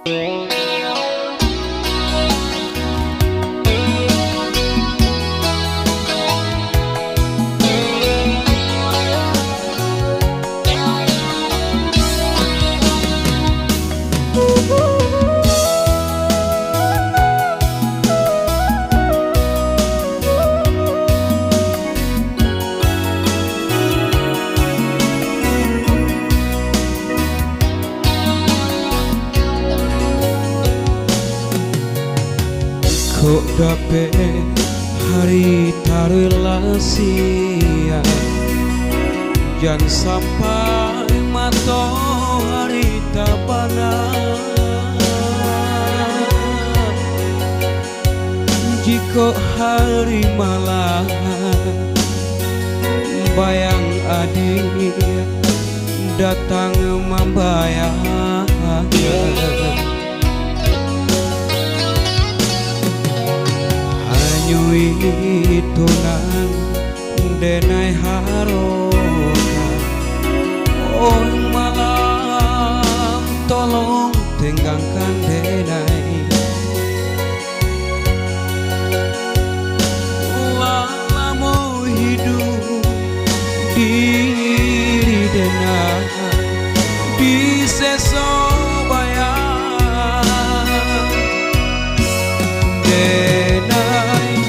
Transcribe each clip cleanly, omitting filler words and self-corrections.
Kok dapet hari taruhlah sia, jangan sampai matahari tak panas. Jika hari malam bayang adik datang membayang, itu nan denai haroka. Oh malam tolong tenggangkan denai, lalamu hidup diri denai di seso bayang denai.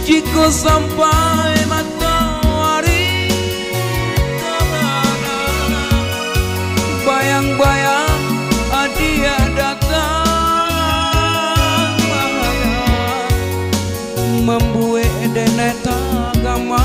Jika sampai matahari kemana, bayang-bayang dia datang membuat denet agama.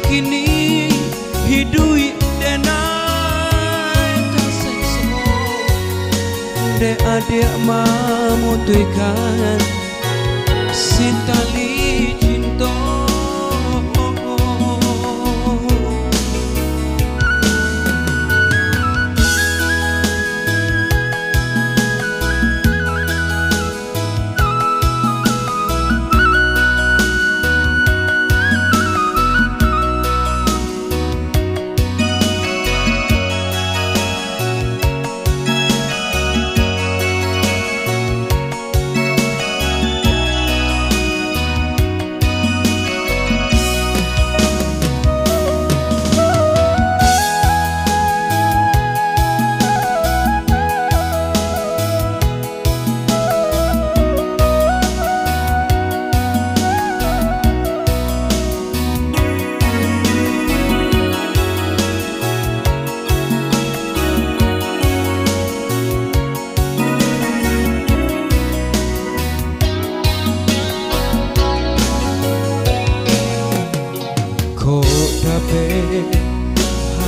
Kini hidup denai kasih semua de adik memutihkan si tali cinta.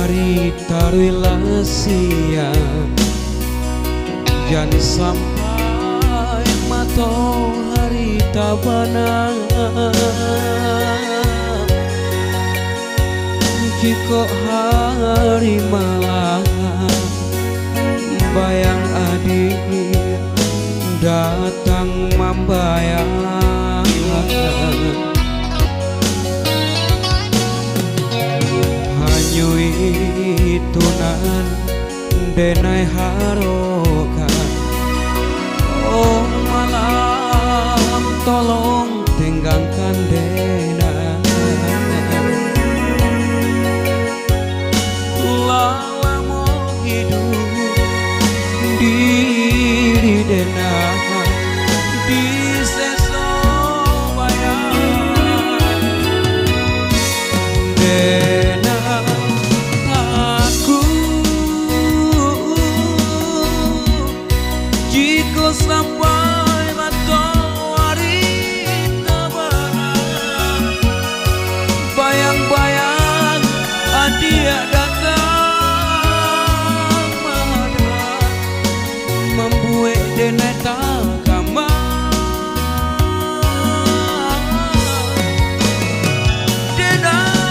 Hari taruhlah sia, jangan sampai matahari tak panas. Jika hari malam bayang adik datang membayang, itu nan denai haroka. Oh malam tolong tenggangkan denai, lalamu hidup diri denai di seso bayang denai. Sampai matahari kemana, bayang-bayang dia datang membuat denet agama. Denai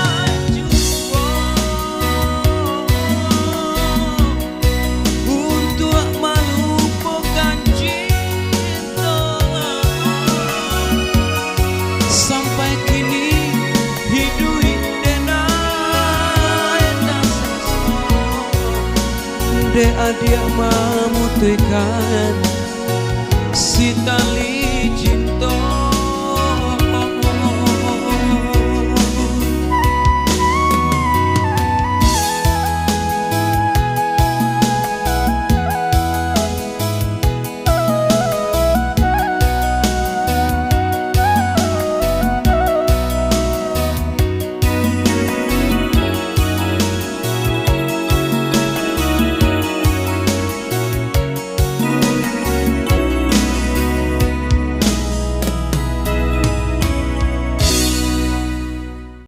adik memutihkan si tali cinta.